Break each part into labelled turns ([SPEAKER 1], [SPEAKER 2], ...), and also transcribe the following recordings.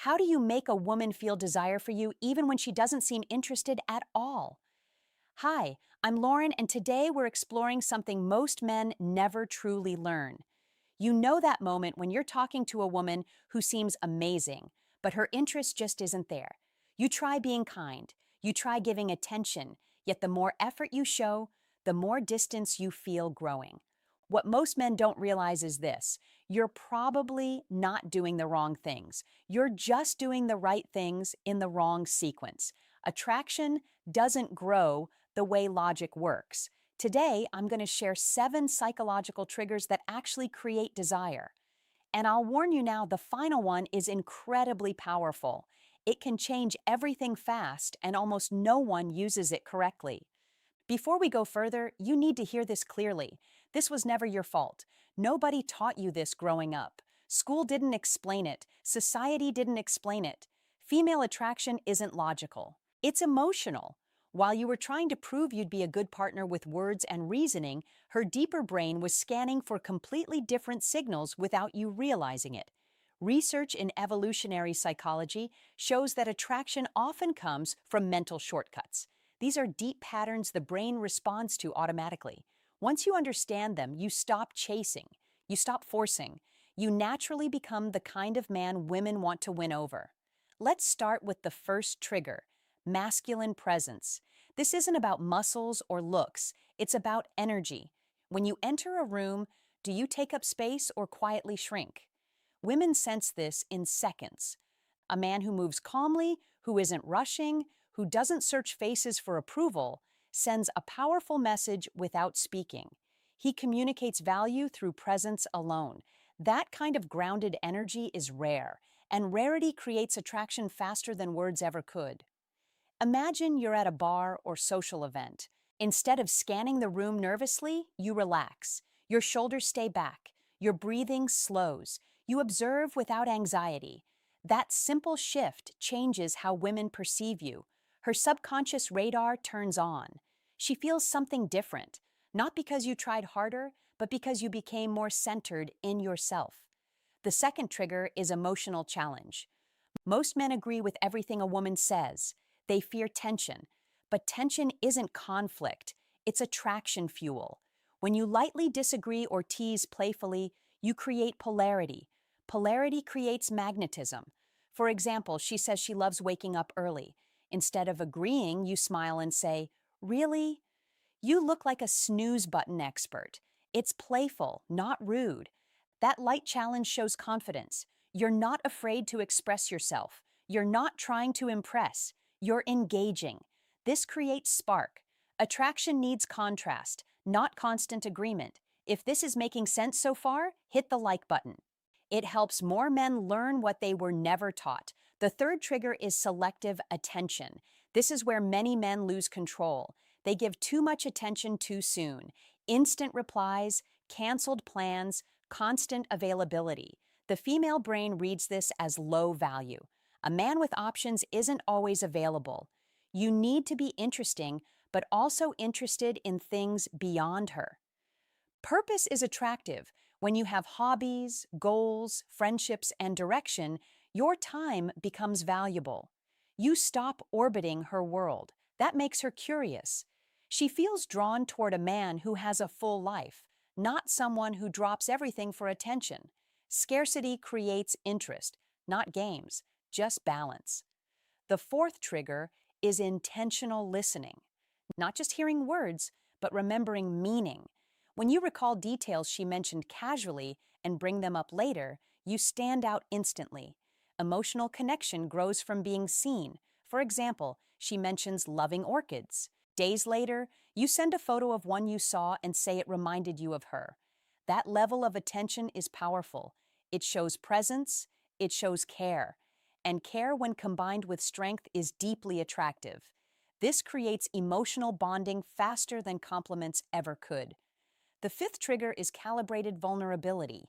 [SPEAKER 1] How do you make a woman feel desire for you even when she doesn't seem interested at all? Hi, I'm Lauren, and today we're exploring something most men never truly learn. You know that moment when you're talking to a woman who seems amazing, but her interest just isn't there. You try being kind, you try giving attention, yet the more effort you show, the more distance you feel growing. What most men don't realize is this: you're probably not doing the wrong things. You're just doing the right things in the wrong sequence. Attraction doesn't grow the way logic works. Today, I'm going to share 7 psychological triggers that actually create desire. And I'll warn you now, the final one is incredibly powerful. It can change everything fast, and almost no one uses it correctly. Before we go further, you need to hear this clearly. This was never your fault. Nobody taught you this growing up. School didn't explain it. Society didn't explain it. Female attraction isn't logical. It's emotional. While you were trying to prove you'd be a good partner with words and reasoning, her deeper brain was scanning for completely different signals without you realizing it. Research in evolutionary psychology shows that attraction often comes from mental shortcuts. These are deep patterns the brain responds to automatically. Once you understand them, you stop chasing, you stop forcing. You naturally become the kind of man women want to win over. Let's start with the first trigger: masculine presence. This isn't about muscles or looks, it's about energy. When you enter a room, do you take up space or quietly shrink? Women sense this in seconds. A man who moves calmly, who isn't rushing, who doesn't search faces for approval, sends a powerful message without speaking. He communicates value through presence alone. That kind of grounded energy is rare, and rarity creates attraction faster than words ever could. Imagine you're at a bar or social event. Instead of scanning the room nervously, you relax. Your shoulders stay back. Your breathing slows. You observe without anxiety. That simple shift changes how women perceive you. Her subconscious radar turns on. She feels something different, not because you tried harder, but because you became more centered in yourself. The second trigger is emotional challenge. Most men agree with everything a woman says. They fear tension. But tension isn't conflict, it's attraction fuel. When you lightly disagree or tease playfully, you create polarity. Polarity creates magnetism. For example, she says she loves waking up early. Instead of agreeing, you smile and say, "Really? You look like a snooze button expert." It's playful, not rude. That light challenge shows confidence. You're not afraid to express yourself. You're not trying to impress. You're engaging. This creates spark. Attraction needs contrast, not constant agreement. If this is making sense so far, hit the like button. It helps more men learn what they were never taught. The third trigger is selective attention. This is where many men lose control. They give too much attention too soon. Instant replies, canceled plans, constant availability. The female brain reads this as low value. A man with options isn't always available. You need to be interesting, but also interested in things beyond her. Purpose is attractive. When you have hobbies, goals, friendships, and direction, your time becomes valuable. You stop orbiting her world. That makes her curious. She feels drawn toward a man who has a full life, not someone who drops everything for attention. Scarcity creates interest, not games, just balance. The fourth trigger is intentional listening. Not just hearing words, but remembering meaning. When you recall details she mentioned casually and bring them up later, you stand out instantly. Emotional connection grows from being seen. For example, she mentions loving orchids. Days later, you send a photo of one you saw and say it reminded you of her. That level of attention is powerful. It shows presence, it shows care. And care, when combined with strength, is deeply attractive. This creates emotional bonding faster than compliments ever could. The fifth trigger is calibrated vulnerability.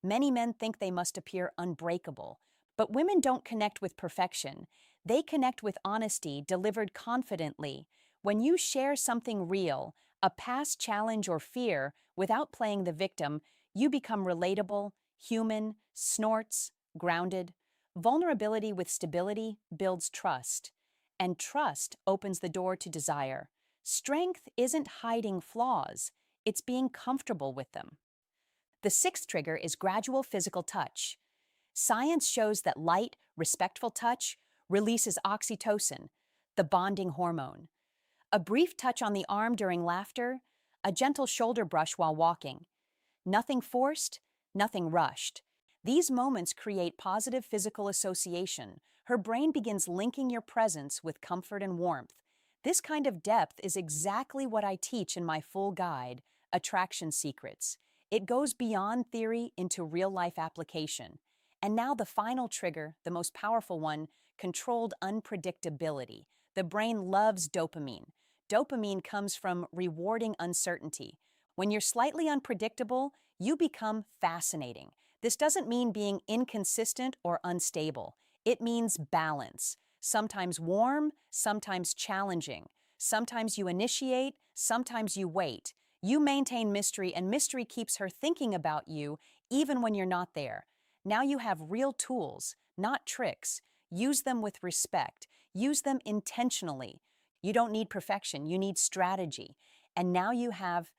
[SPEAKER 1] Many men think they must appear unbreakable, but women don't connect with perfection. They connect with honesty delivered confidently. When you share something real, a past challenge or fear, without playing the victim, you become relatable, human, snorts, grounded. Vulnerability with stability builds trust, and trust opens the door to desire. Strength isn't hiding flaws, it's being comfortable with them. The sixth trigger is gradual physical touch. Science shows that light, respectful touch releases oxytocin, the bonding hormone. A brief touch on the arm during laughter, a gentle shoulder brush while walking. Nothing forced, nothing rushed. These moments create positive physical association. Her brain begins linking your presence with comfort and warmth. This kind of depth is exactly what I teach in my full guide, Attraction Secrets. It goes beyond theory into real-life application. And now the final trigger, the most powerful one, controlled unpredictability. The brain loves dopamine. Dopamine comes from rewarding uncertainty. When you're slightly unpredictable, you become fascinating. This doesn't mean being inconsistent or unstable. It means balance. Sometimes warm, sometimes challenging. Sometimes you initiate, sometimes you wait. You maintain mystery, and mystery keeps her thinking about you even when you're not there. Now you have real tools, not tricks. Use them with respect. Use them intentionally. You don't need perfection, you need strategy. And now you have